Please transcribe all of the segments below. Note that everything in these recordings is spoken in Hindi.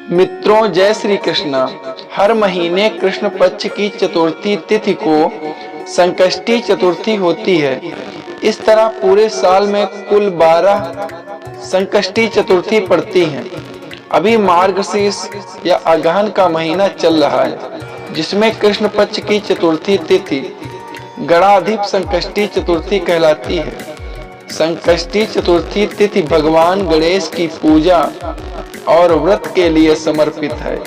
मित्रों, जय श्री कृष्ण। हर महीने कृष्ण पक्ष की चतुर्थी तिथि को संकष्टी चतुर्थी होती है। इस तरह पूरे साल में कुल 12 संकष्टी चतुर्थी पड़ती हैं। अभी मार्गशीर्ष या अगहन का महीना चल रहा है, जिसमें कृष्ण पक्ष की चतुर्थी तिथि गणाधिप संकष्टी चतुर्थी कहलाती है। संकष्टी चतुर्थी तिथि भगवान गणेश की पूजा और व्रत के लिए समर्पित है।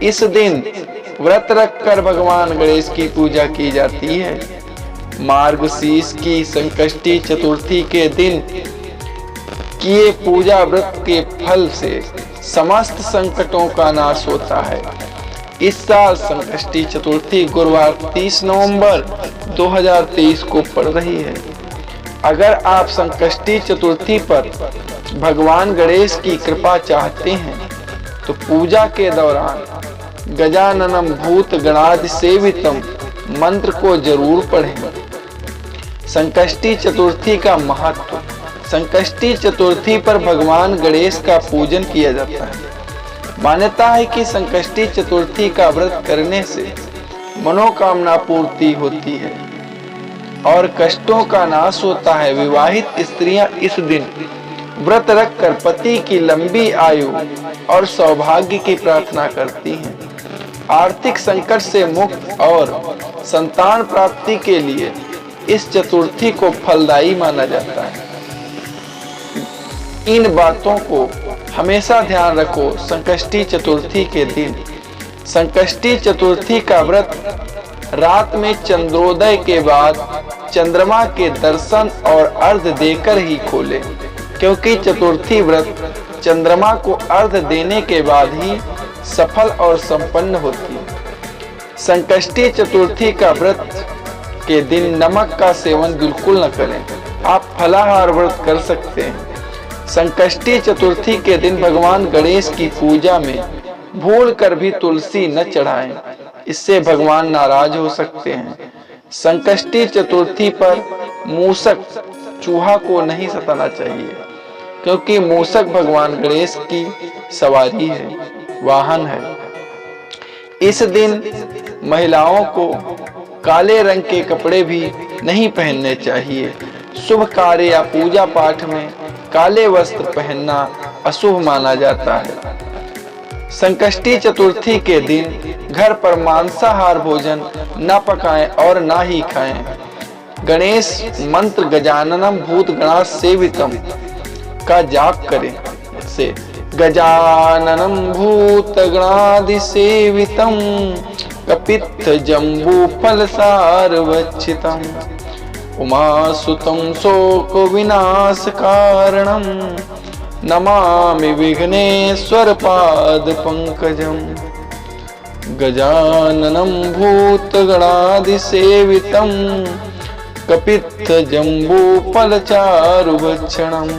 इस दिन व्रत रखकर भगवान गणेश की पूजा की जाती है। मार्गशीर्ष की संकष्टी चतुर्थी के दिन किए पूजा व्रत के फल से समस्त संकटों का नाश होता है। इस साल संकष्टी चतुर्थी गुरुवार 30 नवंबर 2023 को पड़ रही है। अगर आप संकष्टी चतुर्थी पर भगवान गणेश की कृपा चाहते हैं तो पूजा के दौरान गजाननम भूत गणाधि सेवितम मंत्र को जरूर पढ़ें। संकष्टी चतुर्थी का महत्व। संकष्टी चतुर्थी पर भगवान गणेश का पूजन किया जाता है। मान्यता है कि संकष्टी चतुर्थी का व्रत करने से मनोकामना पूर्ति होती है और कष्टों का नाश होता है। विवाहित स्त्रियां इस दिन व्रत रखकर पति की लंबी आयु और सौभाग्य की प्रार्थना करती हैं। आर्थिक संकट से मुक्त और संतान प्राप्ति के लिए इस चतुर्थी को फलदायी माना जाता है। इन बातों को हमेशा ध्यान रखो। संकष्टी चतुर्थी के दिन संकष्टी चतुर्थी का व्रत रात में चंद्रोदय के बाद चंद्रमा के दर्शन और अर्घ्य देकर ही खोले, क्योंकि चतुर्थी व्रत चंद्रमा को अर्घ्य देने के बाद ही सफल और संपन्न होती है। संकष्टी चतुर्थी का व्रत के दिन नमक का सेवन बिल्कुल न करें। आप फलाहार व्रत कर सकते हैं। संकष्टी चतुर्थी के दिन भगवान गणेश की पूजा में भूल कर भी तुलसी न चढ़ाएं, इससे भगवान नाराज हो सकते हैं। संकष्टी चतुर्थी पर मूषक चूहा को नहीं सताना चाहिए, क्योंकि मूषक भगवान गणेश की सवारी है, वाहन है। इस दिन महिलाओं को काले रंग के कपड़े भी नहीं पहनने चाहिए। शुभ कार्य या पूजा पाठ में काले वस्त्र पहनना अशुभ माना जाता है। संकष्टी चतुर्थी के दिन घर पर मांसाहार भोजन न पकाएं और ना ही खाएं। गणेश मंत्र गजाननम भूत गणाधि सेवितम का जाप करें। से गजाननम भूत गणाधि सेवितम कपित्थ जम्बू फल सारवच्छितम उमासुतं शोक विनाश कारणम नमामि विघ्नेश्वर पाद पंकजम। गजाननम भूत गणाधि सेवितम कपित्थ जम्बू फल चारुभक्षणम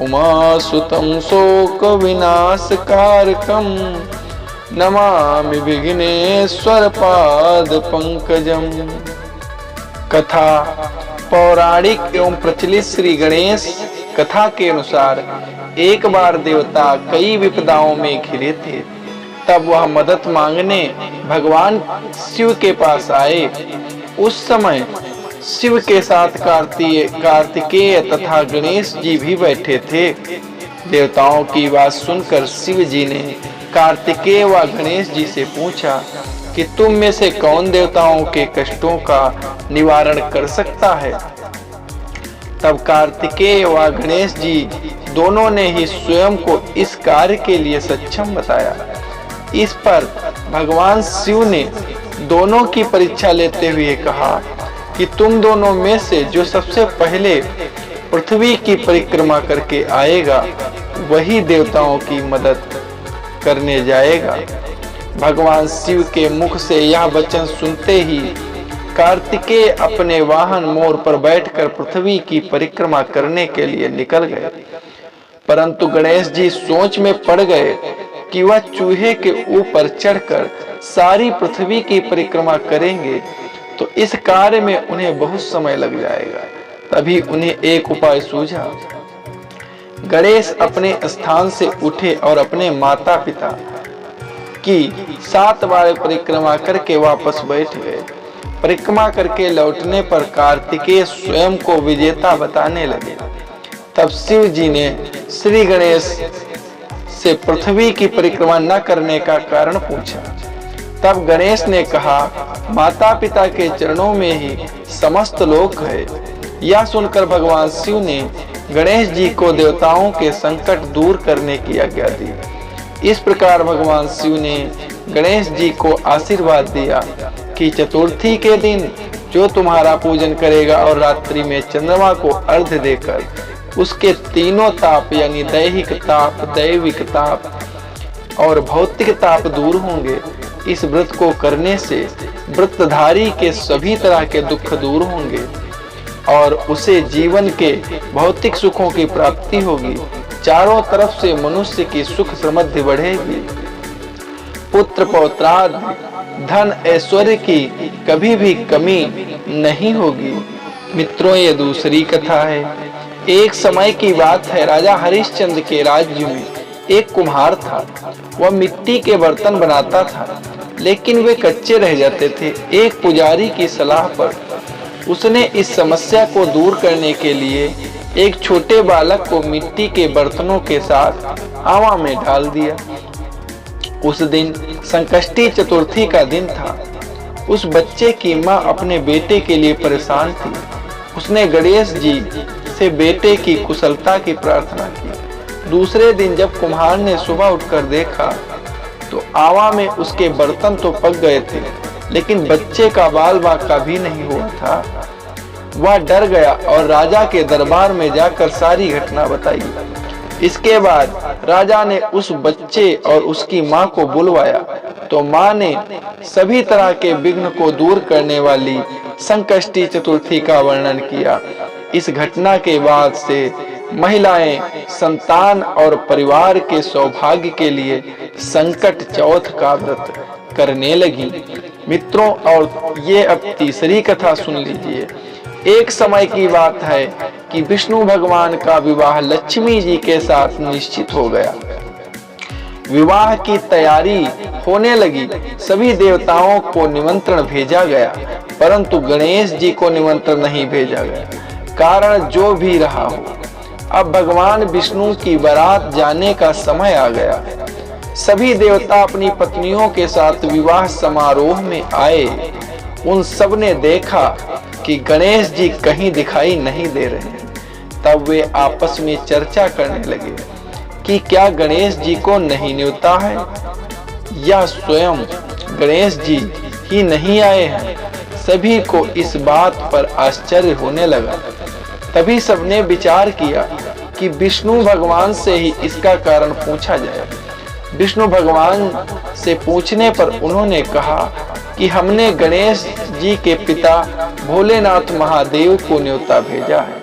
उमासुतं शोक विनाश कारकम नमामि विघ्नेश्वर पाद पंकजम। कथा। पौराणिक एवं प्रचलित श्री गणेश कथा के अनुसार एक बार देवता कई विपदाओं में घिरे थे। तब वह मदद मांगने भगवान शिव के पास आए। उस समय शिव के साथ कार्तिकेय तथा गणेश जी भी बैठे थे। देवताओं की बात सुनकर शिव जी ने कार्तिकेय व गणेश जी से पूछा कि तुम में से कौन देवताओं के कष्टों का निवारण कर सकता है। तब कार्तिकेय व गणेश जी दोनों ने ही स्वयं को इस कार्य के लिए सक्षम बताया। इस पर भगवान शिव ने दोनों की परीक्षा लेते हुए कहा कि तुम दोनों में से जो सबसे पहले पृथ्वी की परिक्रमा करके आएगा वही देवताओं की मदद करने जाएगा। भगवान शिव के मुख से यह वचन सुनते ही कार्तिकेय अपने वाहन मोर पर बैठकर पृथ्वी की परिक्रमा करने के लिए निकल गए। परंतु गणेश जी सोच में पड़ गए कि वह चूहे के ऊपर चढ़कर सारी पृथ्वी की परिक्रमा करेंगे तो इस कार्य में उन्हें बहुत समय लग जाएगा। तभी उन्हें एक उपाय सूझा। गणेश अपने स्थान से उठे और अपने माता पिता की 7 बार परिक्रमा करके वापस बैठ गए। परिक्रमा करके लौटने पर कार्तिकेय स्वयं को विजेता बताने लगे। तब शिव जी ने श्री गणेश से पृथ्वी की परिक्रमा न करने का कारण पूछा। तब गणेश ने कहा, माता पिता के चरणों में ही समस्त लोक है। यह सुनकर भगवान शिव ने गणेश जी को देवताओं के संकट दूर करने की आज्ञा दी। इस प्रकार भगवान शिव ने गणेश जी को आशीर्वाद दिया कि चतुर्थी के दिन जो तुम्हारा पूजन करेगा और रात्रि में चंद्रमा को अर्घ्य देकर उसके तीनों ताप यानी दैहिक ताप, दैविक ताप और भौतिक ताप दूर होंगे। इस व्रत को करने से व्रतधारी के सभी तरह के दुख दूर होंगे और उसे जीवन के भौतिक सुखों की प्राप्ति होगी। चारों तरफ से मनुष्य की सुख समृद्धि बढ़ेगी। पुत्र पौत्रादि धन ऐश्वर्य की कभी भी कमी नहीं होगी। मित्रों, ये दूसरी कथा है। एक समय की बात है, राजा हरिश्चंद्र के राज्य में एक कुम्हार था। वह मिट्टी के बर्तन बनाता था, लेकिन वे कच्चे रह जाते थे। एक पुजारी की सलाह पर उसने इस समस्या को दूर करने के लिए एक छोटे बालक को मिट्टी के बर्तनों के साथ आवा में डाल दिया। उस दिन संकष्टी चतुर्थी का दिन था। उस बच्चे की माँ अपने बेटे के लिए परेशान थी। उसने गणेश जी से बेटे की कुशलता की प्रार्थना की। दूसरे दिन जब कुम्हार ने सुबह उठकर देखा तो आवा में उसके बर्तन तो पक गए थे, लेकिन बच्चे का बाल बांका भी नहीं हुआ था। वह डर गया और राजा के दरबार में जाकर सारी घटना बताई। इसके बाद राजा ने उस बच्चे और उसकी माँ को बुलवाया तो माँ ने सभी तरह के विघ्न को दूर करने वाली संकष्टी चतुर्थी का वर्णन किया। इस घटना के बाद से महिलाएं संतान और परिवार के सौभाग्य के लिए संकट चौथ का व्रत करने लगी। मित्रों, और ये अब तीसरी कथा सुन लीजिए। एक समय की बात है कि विष्णु भगवान का विवाह लक्ष्मी जी के साथ निश्चित हो गया। विवाह की तैयारी होने लगी। सभी देवताओं को निमंत्रण भेजा गया, परंतु गणेश जी को निमंत्रण नहीं भेजा गया। कारण जो भी रहा हो, अब भगवान विष्णु की बारात जाने का समय आ गया। सभी देवता अपनी पत्नियों के साथ विवाह समारोह में आए। उन सब ने देखा कि गणेश जी कहीं दिखाई नहीं दे रहे हैं। तब वे आपस में चर्चा करने लगे कि क्या गणेश जी को नहीं न्योता है या स्वयं गणेश जी ही नहीं आए हैं। सभी को इस बात पर आश्चर्य होने लगा। तभी सबने विचार किया कि विष्णु भगवान से ही इसका कारण पूछा जाए। विष्णु भगवान से पूछने पर उन्होंने कहा कि हमने गणेश जी के पिता भोलेनाथ महादेव को न्योता भेजा है।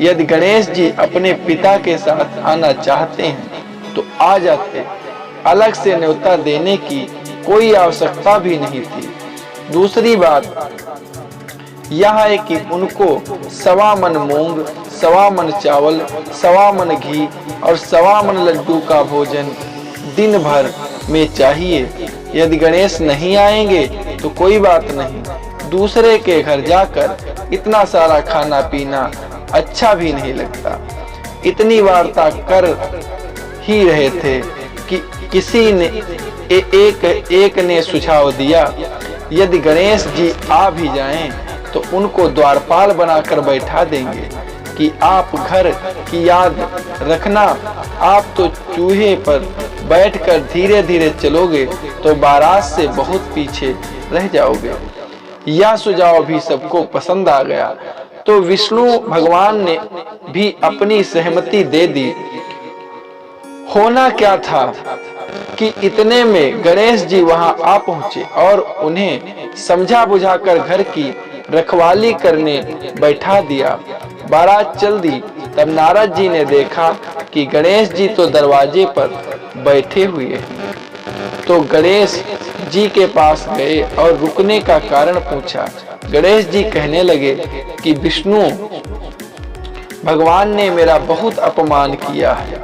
यदि गणेश जी अपने पिता के साथ आना चाहते हैं तो आ जाते। अलग से न्योता देने की कोई आवश्यकता भी नहीं थी। दूसरी बात यह है कि उनको 1.25 मन मूंग, 1.25 मन चावल, 1.25 मन घी और 1.25 मन लड्डू का भोजन दिन भर में चाहिए। यदि गणेश नहीं आएंगे तो कोई बात नहीं, दूसरे के घर जाकर इतना सारा खाना पीना अच्छा भी नहीं लगता। इतनी वार्ता कर ही रहे थे कि किसी ने एक ने सुझाव दिया, यदि गणेश जी आ भी जाएं तो उनको द्वारपाल बनाकर बैठा देंगे कि आप घर की याद रखना। आप तो चूहे पर बैठकर धीरे धीरे चलोगे तो बारात से बहुत पीछे रह जाओगे। यह सुझाव भी सबको पसंद आ गया तो विष्णु भगवान ने भी अपनी सहमति दे दी। होना क्या था कि इतने में गणेश जी वहां आ पहुंचे और उन्हें समझा बुझाकर घर की रखवाली करने बैठा दिया। बारात चल दी। तब नारद जी ने देखा कि गणेश जी तो दरवाजे पर बैठे हुए हैं, तो गणेश जी के पास गए और रुकने का कारण पूछा। गणेश जी कहने लगे कि विष्णु भगवान ने मेरा बहुत अपमान किया है।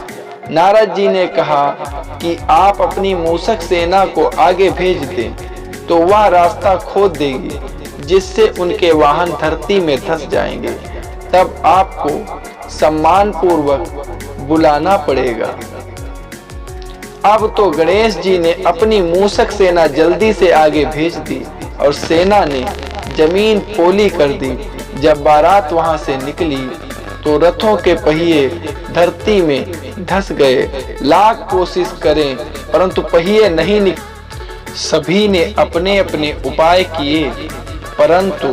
नारद जी ने कहा कि आप अपनी मूसक सेना को आगे भेज दें तो वह रास्ता खोद देगी, जिससे उनके वाहन धरती में धंस जाएंगे। तब आपको सम्मान पूर्वक बुलाना पड़ेगा। अब तो गणेश जी ने अपनी मूसक सेना जल्दी से आगे भेज दी और सेना ने जमीन पोली कर दी। जब बारात वहां से निकली तो रथों के पहिए धरती में धंस गए। लाख कोशिश करें परंतु पहिए नहीं निकले। सभी ने अपने अपने उपाय किए परंतु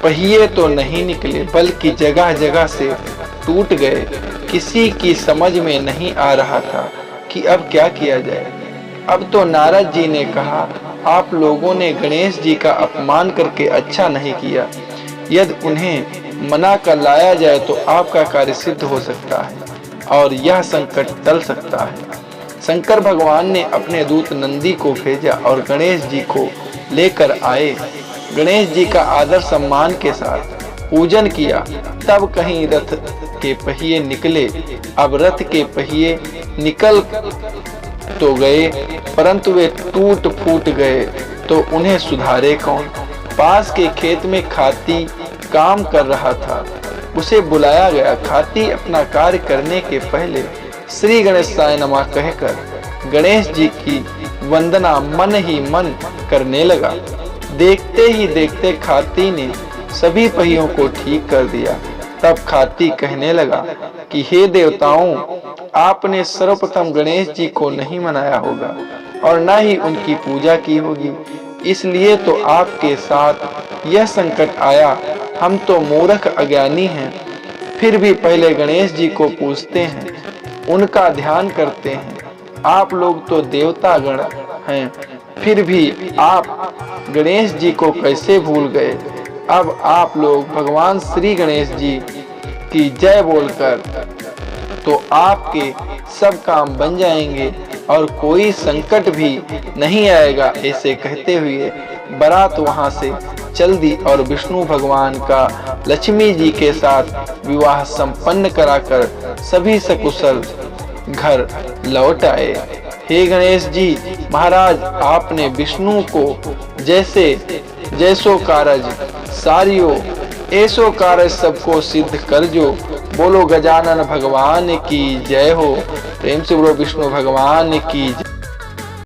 पहिए तो नहीं निकले, बल्कि जगह जगह से टूट गए। किसी की समझ में नहीं आ रहा था कि अब क्या किया जाए। अब तो नारद जी ने कहा, आप लोगों ने गणेश जी का अपमान करके अच्छा नहीं किया। यदि उन्हें मना कर लाया जाए तो आपका कार्य सिद्ध हो सकता है और यह संकट टल सकता है। शंकर भगवान ने अपने दूत नंदी को भेजा और गणेश जी को लेकर आए। गणेश जी का आदर सम्मान के साथ पूजन किया। तब कहीं रथ के पहिए निकले। अब रथ के पहिए निकल तो गए परंतु वे टूट फूट गए तो उन्हें सुधारे कौन। पास के खेत में खाती काम कर रहा था, उसे बुलाया गया। खाती अपना कार्य करने के पहले श्री गणेशाय नमः कहकर गणेश जी की वंदना मन ही मन करने लगा। देखते ही देखते खाती ने सभी पहियों को ठीक कर दिया। तब खाती कहने लगा कि हे देवताओं, आपने सर्वप्रथम गणेश जी को नहीं मनाया होगा और न ही उनकी पूजा की होगी, इसलिए तो आपके साथ यह संकट आया। हम तो मूर्ख अज्ञानी हैं, फिर भी पहले गणेश जी को पूजते हैं, उनका ध्यान करते हैं। आप लोग तो देवता गण हैं, फिर भी आप गणेश जी को कैसे भूल गए। अब आप लोग भगवान श्री गणेश जी की जय बोलकर तो आपके सब काम बन जाएंगे और कोई संकट भी नहीं आएगा। ऐसे कहते हुए बारात वहां से चल दी और विष्णु भगवान का लक्ष्मी जी के साथ विवाह संपन्न कराकर सभी सकुशल घर लौट आए। हे गणेश जी महाराज, आपने विष्णु को जैसो कारज सारियो ऐसो कारज सबको सिद्ध कर जो। बोलो गजानन भगवान की जय हो। प्रेम से बोलो विष्णु भगवान की जय।